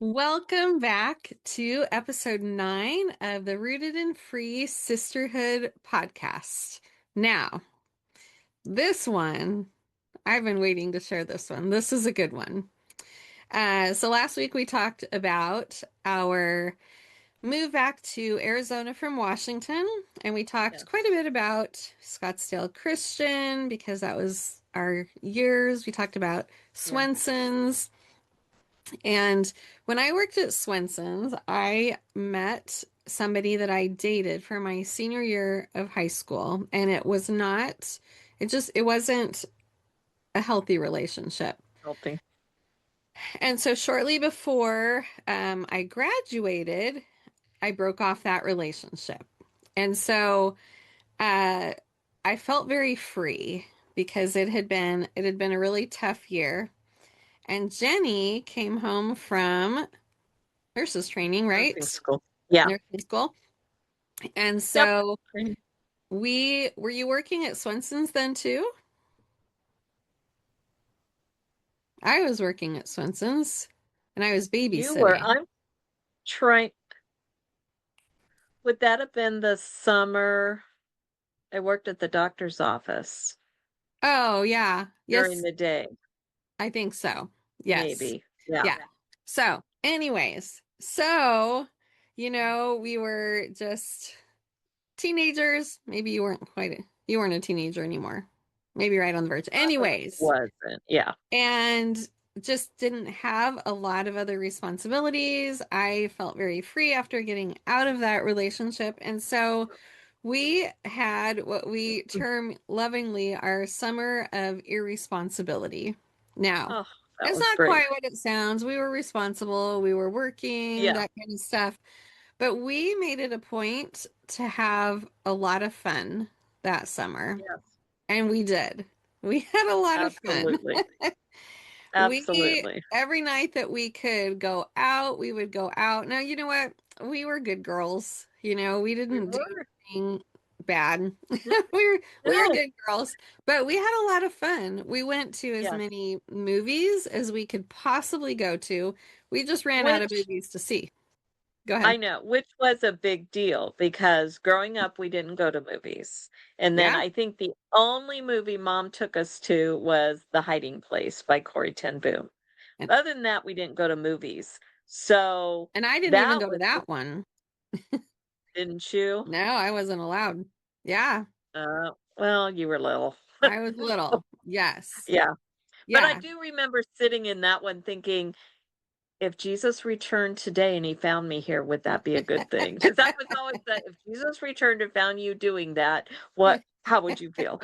Welcome back to episode 9 of the Rooted and Free Sisterhood Podcast. Now, this one, I've been waiting to share this one. This is a good one. So last week we talked about our move back to Arizona from Washington, and we talked Yes. quite a bit about Scottsdale Christian because that was our years. We talked about Swenson's. And when I worked at Swenson's, I met somebody that I dated for my senior year of high school, and it wasn't a healthy relationship. Healthy. And so shortly before I graduated, I broke off that relationship. And so I felt very free because it had been a really tough year. And Jeni came home from nurses training, Nursing right? school. Yeah. Nursing school. And Yep. so were you working at Swenson's then too? I was working at Swenson's and I was You were. babysitting. I'm trying. Would that have been the summer I worked at the doctor's office Oh, yeah. during Yes, the day? I think so. Yes. Maybe. Yeah. Yeah. So, anyways, we were just teenagers. Maybe you weren't a teenager anymore. Maybe right on the verge. Probably Anyways, wasn't. Yeah. and just didn't have a lot of other responsibilities. I felt very free after getting out of that relationship. And so we had what we term lovingly our summer of irresponsibility. Now, Oh, that it's was not great. quite what it sounds. We were responsible, we were working, Yeah. that kind of stuff. But we made it a point to have a lot of fun that summer. Yes. And we did. We had a lot of fun. Absolutely. We, Absolutely. every night that we could go out, we would go out. Now, you know what? We were good girls. We We didn't do were. anything bad. We were No. good girls, but we had a lot of fun. We went to as Yes. many movies as we could possibly go to. We just ran out of Which movies to see. Go I ahead. know, which was a big deal because growing up, we didn't go to movies. And then Yeah. I think the only movie mom took us to was The Hiding Place by Corey Ten Boom. And, Other than that, we didn't go to movies. So and I didn't even that go to was the, that one. didn't you? No, I wasn't allowed. Yeah, Well, you were little. I was little. Yes. Yeah. But I Yeah. do remember sitting in that one thinking, if Jesus returned today and he found me here, would that be a good thing? Because that was always that if Jesus returned and found you doing that, how would you feel?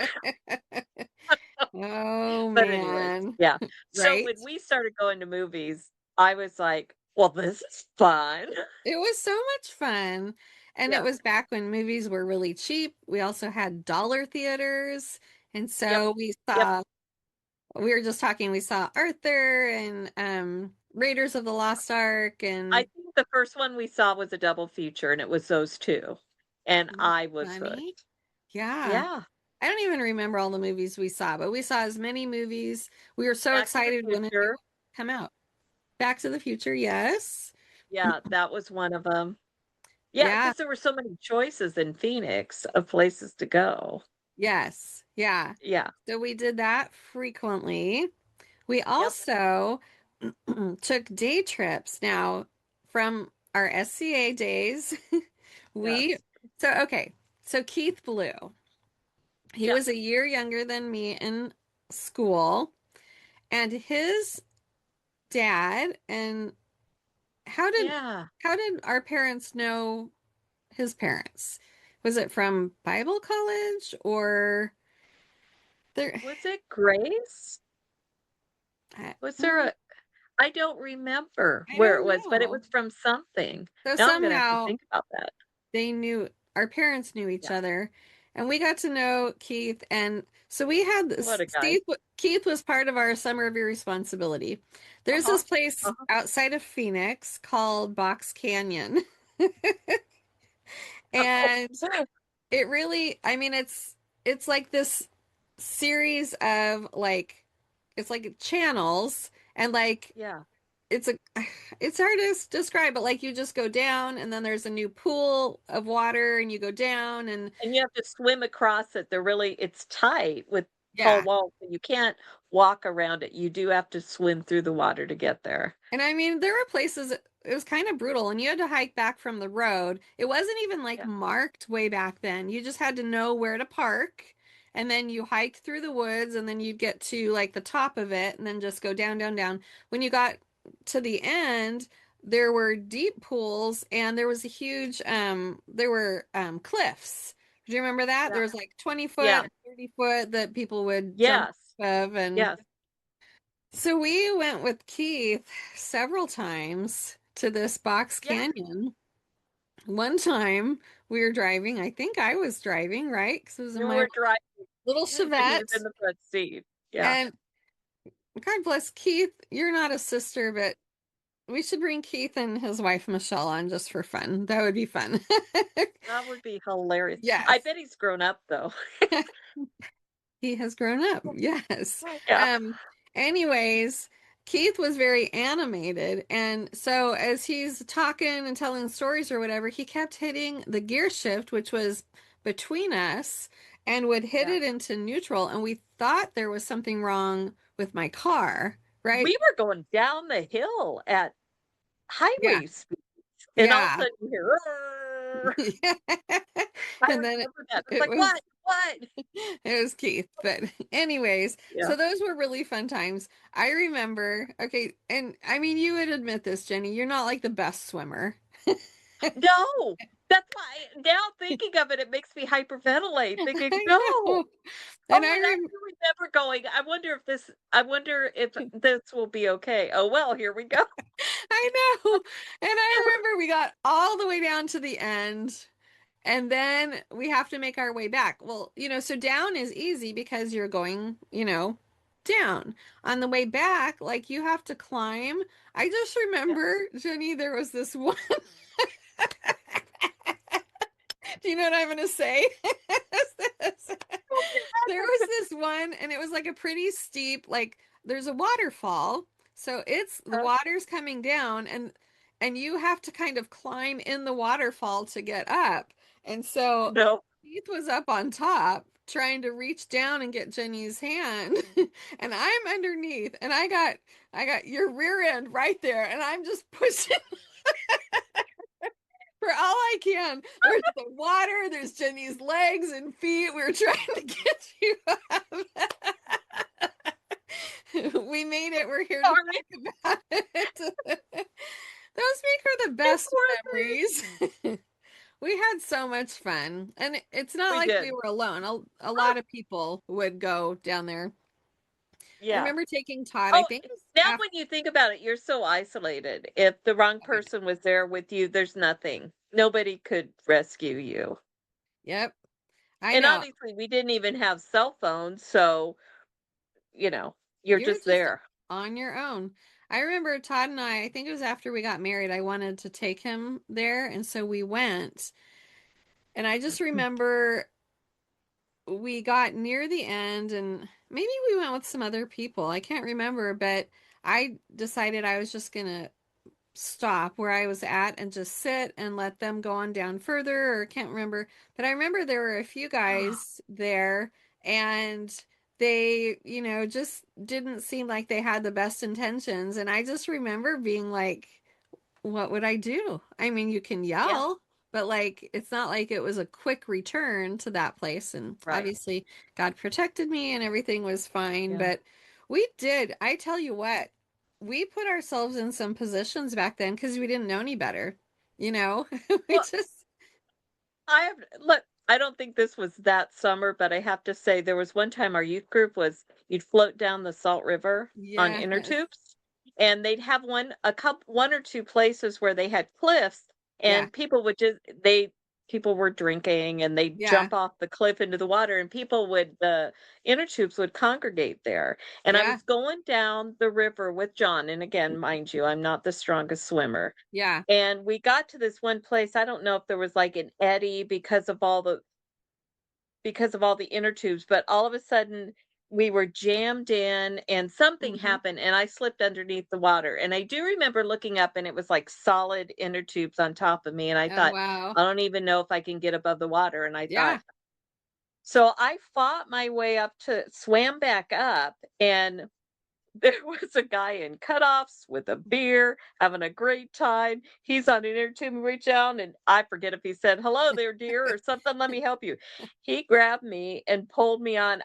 Oh But anyways, man. yeah. So Right? when we started going to movies, I was like, well, this is fun. It was so much fun. And it Yeah. was back when movies were really cheap. We also had dollar theaters. And Yep. so Yep. we were just talking, we saw Arthur and Raiders of the Lost Ark I and think the first one we saw was a double feature, and it was those two. And I was funny. hooked. Yeah. Yeah. I don't even remember all the movies we saw, but we saw as many movies. We were so Back to the excited when it Future. come out. Back to the Future, yes. Yeah, that was one of them. Yeah, Yeah, because there were so many choices in Phoenix of places to go. yes, yeah. Yeah. So we did that frequently. We Yep. also took day trips. Now, from our SCA days, we, Yes. okay. So Keith Blue, he was Yes. a year younger than me in school, and his dad and how did Yeah. how did our parents know his parents? Was it from Bible college or there? Was it Grace? I, Was there a I don't remember I where it don't was, but it know. was from something. So Now I'm gonna have to somehow think about that. they knew our parents knew each Yeah. other, and we got to know Keith. And so we had What this. a guy. Keith was part of our summer of irresponsibility. There's Uh-huh. this place Uh-huh. outside of Phoenix called Box Canyon, and it really, I mean, it's like this series of like it's like channels and like Yeah. it's hard to describe, but like you just go down and then there's a new pool of water and you go down and And you have to swim across it. It's tight with tall yeah. walls, and you can't walk around it. You do have to swim through the water to get there. And I mean, there were places it was kind of brutal and you had to hike back from the road. It wasn't even like Yeah. marked way back then. You just had to know where to park. And then you hiked through the woods and then you'd get to like the top of it and then just go down, down, down. When you got to the end, there were deep pools and there was a huge there were cliffs. Do you remember that? Yeah. There was like 20 Yeah. foot, 30 foot that people would jump Yes. off of and Yes. so we went with Keith several times to this box Yeah. canyon. One time we were driving, I think I was driving, right? Because it was in You my were driving, little and he was Chevette. in the front seat. Yeah. And God bless Keith, you're not a sister, but we should bring Keith and his wife Michelle on just for fun. That would be fun. That would be hilarious. I Yes. bet he's grown up though. He has grown up. Yes. Yeah. Um, anyways, Keith was very animated. And so as he's talking and telling stories or whatever, he kept hitting the gear shift, which was between us, and would hit Yeah. it into neutral. And we thought there was something wrong with my car, right? We were going down the hill at Yeah. highway speed, and all of a Yeah. sudden you hear, "Rrrr." I And then remember that. It's it like, was what? What? it was Keith. But anyways, Yeah. so those were really fun times. I remember, okay, and I mean you would admit this, Jenny, you're not like the best swimmer. No, that's why now thinking of it, it makes me hyperventilate, thinking, I no. know. And Oh, and I do remember going, I wonder if this will be okay. Oh, well, here we go. I know. And I remember we got all the way down to the end. And then we have to make our way back. Well, so down is easy because you're going, down. On the way back, like you have to climb. I just Yeah. remember, Jenny, there was this one. Do you know what I'm going to say? There was this one, and it was like a pretty steep, like there's a waterfall. So it's the water's coming down, and you have to kind of climb in the waterfall to get up. And so No. Keith was up on top trying to reach down and get Jenny's hand, and I'm underneath, and I got your rear end right there, and I'm just pushing for all I can. There's the water, there's Jenny's legs and feet. We were trying to get you up. We made it. We're here to Sorry. talk about it. Those make for the You best poor thing. memories. We had so much fun. And it's not We like we did. were alone. A Oh, lot of people would go down there. I yeah. remember taking Todd, I Oh, think it was now after, when you think about it, you're so isolated. If the wrong person was there with you, there's nothing. Nobody could rescue you. yep, I And know. obviously, we didn't even have cell phones, so, you know, you're You were just just there. on your own. I remember Todd and I think it was after we got married, I wanted to take him there. And so we went. And I just remember we got near the end and maybe we went with some other people. I can't remember, but I decided I was just going to stop where I was at and just sit and let them go on down further or can't remember. But I remember there were a few guys there and they, just didn't seem like they had the best intentions. And I just remember being like, what would I do? I mean, you can Yeah, yell, but like it's not like it was a quick return to that place. And right. obviously, God protected me and everything was fine. Yeah. But we did, I tell you what, we put ourselves in some positions back then because we didn't know any better. You know, we Well, just, I don't think this was that summer, but I have to say there was one time our youth group was you'd float down the Salt River on inner yes, tubes, and they'd have one or two places where they had cliffs, yeah, and people were drinking and they'd yeah, jump off the cliff into the water, and the inner tubes would congregate there. And I yeah, was going down the river with John, and again, mind you, I'm not the strongest swimmer. yeah, And we got to this one place. I don't know if there was like an eddy because of all the inner tubes, but all of a sudden we were jammed in and something Mm-hmm. happened and I slipped underneath the water. And I do remember looking up and it was like solid inner tubes on top of me. And I Oh, thought, wow. I don't even know if I can get above the water. And I thought, Yeah. so I fought my way up to swam back up, and there was a guy in cutoffs with a beer, having a great time. He's on an inner tube, reach down, and I forget if he said, "Hello there, dear," or something, "Let me help you." He grabbed me and pulled me on.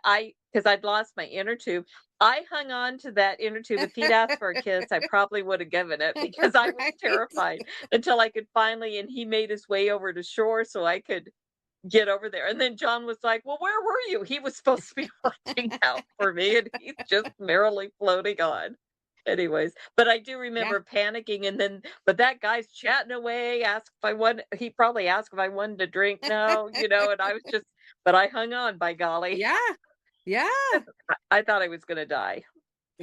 Because I'd lost my inner tube. I hung on to that inner tube. If he'd asked for a kiss, I probably would have given it because I was Right. terrified until I could finally, and he made his way over to shore so I could get over there. And then John was like, "Well, where were you?" He was supposed to be watching out for me, and he's just merrily floating on. Anyways, but I do Yeah. remember panicking, and then but that guy's chatting away, asked if I want he probably asked if I wanted to drink. No, and I was just but I hung on, by golly. Yeah. Yeah. I thought I was gonna die.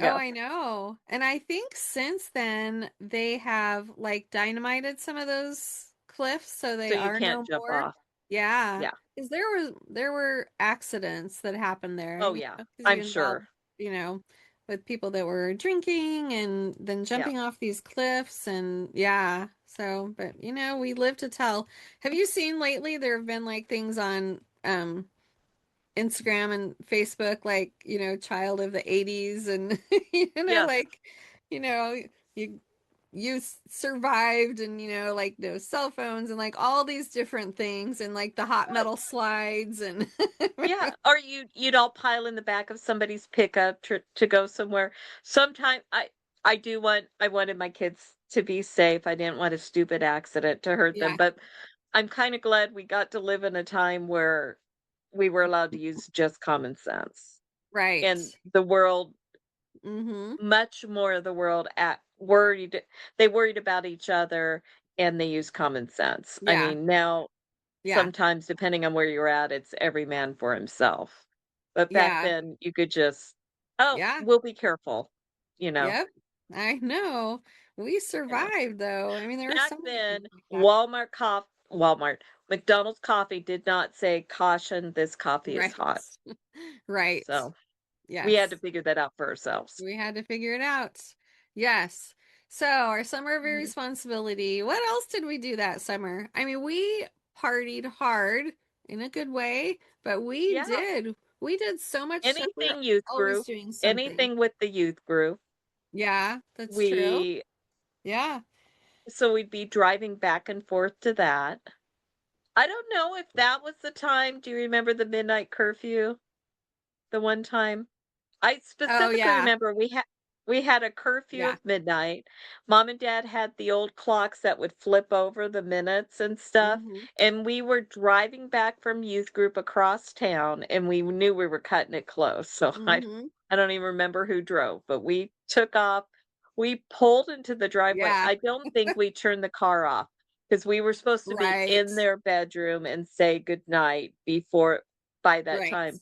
Oh, Yeah. I know. And I think since then they have like dynamited some of those cliffs so So they you are can't no jump more. off. Yeah. Yeah. Because there were accidents that happened there, Oh, yeah. because I'm you sure. involved, with people that were drinking and then Yeah. jumping off these cliffs and yeah. So, but we live to tell. Have you seen lately there have been like things on Instagram and Facebook, like, child of the 80s and, Yes. like, you know, you survived and, like no cell phones and like all these different things and like the hot Well, metal slides and yeah, or you'd all pile in the back of somebody's pickup to go somewhere. Sometime I wanted my kids to be safe. I didn't want a stupid accident to hurt them, yeah, but I'm kind of glad we got to live in a time where we were allowed to use just common sense. right. And the world, Mm-hmm. much more of the world at worried they worried about each other and they use common sense. I Yeah, mean, now yeah, sometimes, depending on where you're at, it's every man for himself. But back yeah, then, you could just, "Oh, yeah, we'll be careful," you know? yep. I know. We Yeah. survived though. I mean, there were Back so many things then, like that. McDonald's coffee did not say, "Caution, this coffee is Right. hot." Right. So, we had to Yes. figure that out for ourselves. We had to figure it out. Yes. So, our summer of Mhm. irresponsibility. What else did we do that summer? I mean, we partied hard in a good way, but we Yeah. did. We did so much stuff. We were Anything youth always group, doing something. anything with the youth group, Yeah, that's true. we Yeah. so we'd be driving back and forth to that. I don't know if that was the time. Do you remember the midnight curfew? The one time? I Oh, specifically yeah. remember we had a curfew Yeah. of midnight. Mom and dad had the old clocks that would flip over the minutes and stuff, Mm-hmm. and we were driving back from youth group across town, and we knew we were cutting it close. So Mm-hmm. I don't even remember who drove, but we took off. We pulled into the driveway. Yeah. I don't think we turned the car off because we were supposed to be Right. in their bedroom and say goodnight before by that Right. time.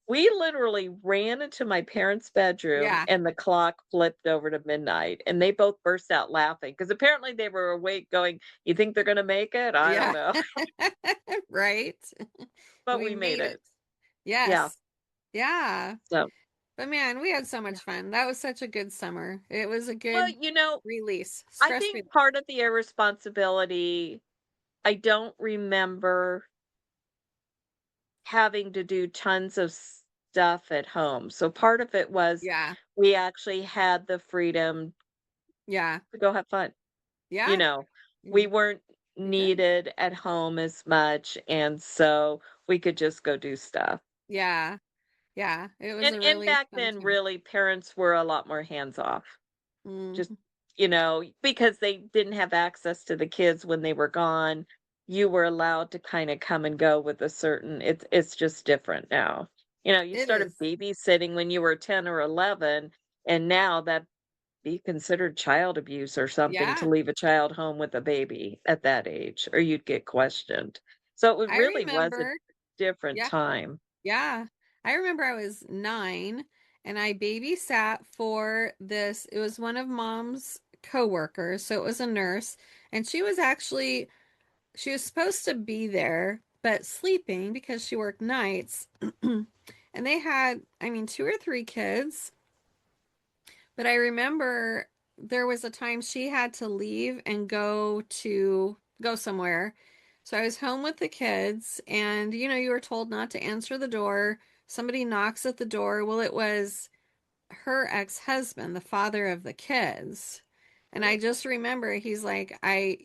We literally ran into my parents' bedroom Yeah. and the clock flipped over to midnight, and they both burst out laughing because apparently they were awake going, "You think they're gonna make it? I don't Yeah. know." Right. But We we made made it. it. Yeah. Yes. Yeah. So, But man, we had so yeah. much fun. That was such a good summer. It was a Well, good release, I stress think release. part of the irresponsibility, I don't remember having to do tons of stuff at home. So part of it was Yeah. we actually had the freedom Yeah. to go have fun. You Yeah. know, we Mm, weren't we did. needed at home as much, and so we could just go do stuff. Yeah. Yeah. It was And a and really back fun then, time. really, parents were a lot more hands off. Just, Mm, because they didn't have access to the kids when they were gone, you were allowed to kinda come and go with a certain it's just different now. You it started is. babysitting when you were 10 or 11, and now that be considered child abuse or something to Yeah. leave a child home with a baby at that age, or you'd get questioned. So it I really was a remember. different Yeah. time. Yeah. I remember I was 9 and I babysat for this. It was one of mom's coworkers, so it was a nurse, and she was supposed to be there, but sleeping because she worked nights. And they had, I mean, 2 or 3 kids. But I remember there was a time she had to leave and go somewhere. So I was home with the kids, and you were told not to answer the door. Somebody knocks at the door. Well, it was her ex-husband, the father of the kids. And I just remember he's like, I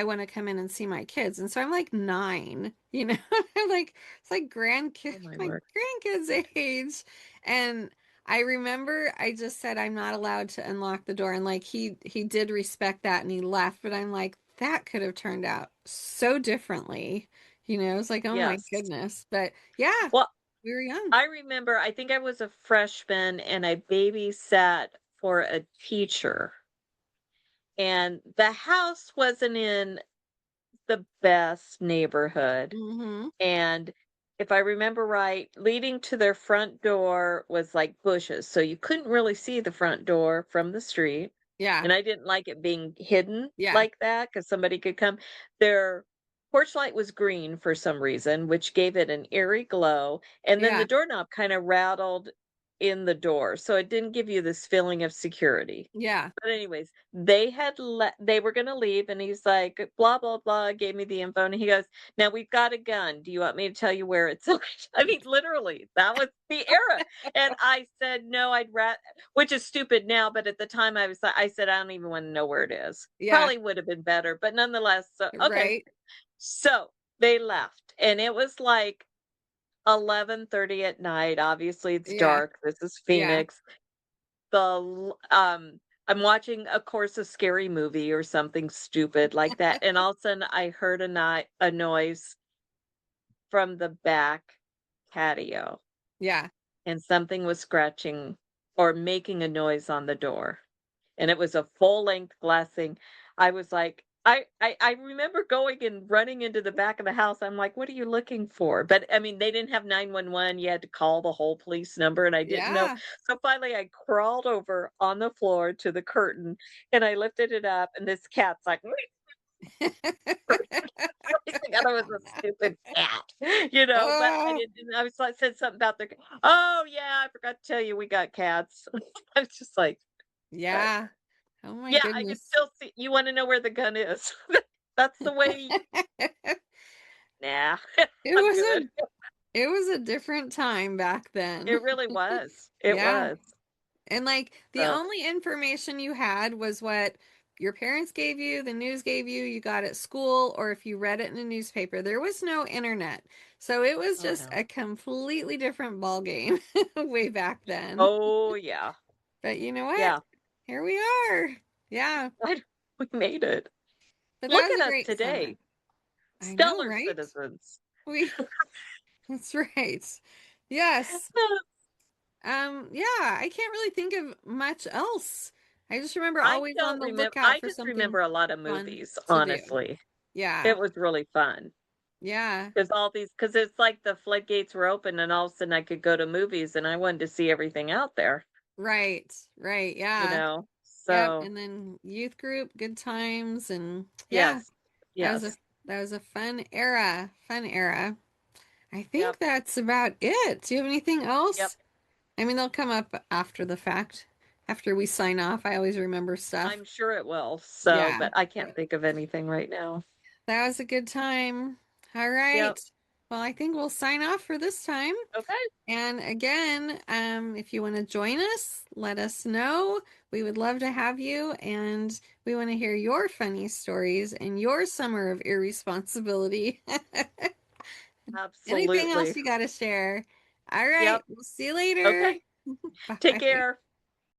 want to come in and see my kids. And so I'm like 9, I'm like, it's like Oh my my word. grandkids' age. And I remember I just said I'm not allowed to unlock the door. And like he did respect that and he left, but I'm like, that could have turned out so differently. It's like, oh my Yes. goodness. But yeah, Well, we were young. I remember, I think I was a freshman and I babysat for a teacher. And the house wasn't in the best neighborhood. Mm-hmm. And if I remember right, leading to their front door was like bushes. So you couldn't really see the front door from the street. Yeah. And I didn't like it being hidden Yeah. like that because somebody could come. Their porch light was green for some reason, which gave it an eerie glow. And then the Yeah. doorknob kind of rattled in the door. So it didn't give you this feeling of security. Yeah. But anyways, they were gonna leave and he's like, blah, blah, blah, gave me the info and he goes, now we've got a gun. Do you want me to tell you where it's at? I mean, literally, that was the era. And I said, no, which is stupid now, but at the time I said, I don't even want to know where it is. Yeah. Probably would have been better, but nonetheless, so okay. Right. So they left and it was like 11:30 at night. Obviously, it's Yeah. dark. This is Yeah. Phoenix. I'm watching, of course, a scary movie or something stupid like that, and all of a sudden I heard a noise from the back patio, Yeah. and something was scratching or making a noise on the door. And it was a full-length glass thing. I was like I remember going and running into the back of the house. I'm like, "What are you looking for?" But, I mean, they didn't have 911. You had to call the whole police number, and I didn't know. Yeah. So, finally, I crawled over on the floor to the curtain, and I lifted it up, and this cat's like, I thought it was a stupid cat, but I Oh, didn't I was like said something about the "Oh, yeah, I forgot to tell you we got cats." I was just like, but yeah. Oh my yeah, I can goodness. still see you wanna know where the gun is. That's the way nah, It I'm was good. a it was a different time back then. It really was. It Yeah. was. And like the So, only information you had was what your parents gave you, the news gave you, you got at school, or if you read it in a newspaper. There was no internet. So it was oh, just no. a completely different ball game way back then. Oh, yeah. But you know what? Yeah. Here we are. Yeah. I we made it. But that Look was at a us great summer. today. I know, Stellar right? citizens. We That's right. Yes. Yeah, I can't really think of much else. I just remember always on the lookout I for just something remember a lot of fun movies, to do. honestly. Yeah. It was really fun. Yeah. Because it's like the floodgates were open and all of a sudden I could go to movies and I wanted to see everything out there, Right. Right. you Yeah. know? Yep. So, And then youth group, good times, and yeah, yes. that was a Yes. that was a fun era. Fun era. I think Yep. that's about it. Do you have anything Yep. else? I mean, they'll come up after the fact. After we sign off, I always remember stuff. I'm sure it will. So, Yeah. but I can't think of anything right now. That was a good time. All right. Yep. Well, I think we'll sign off for this time. Okay. And again, if you want to join us, let us know. We would love to have you, and we want to hear your funny stories and your summer of irresponsibility. Anything else Absolutely. you got to share? All right. Yep. We'll see you later. Okay. Take Bye. care.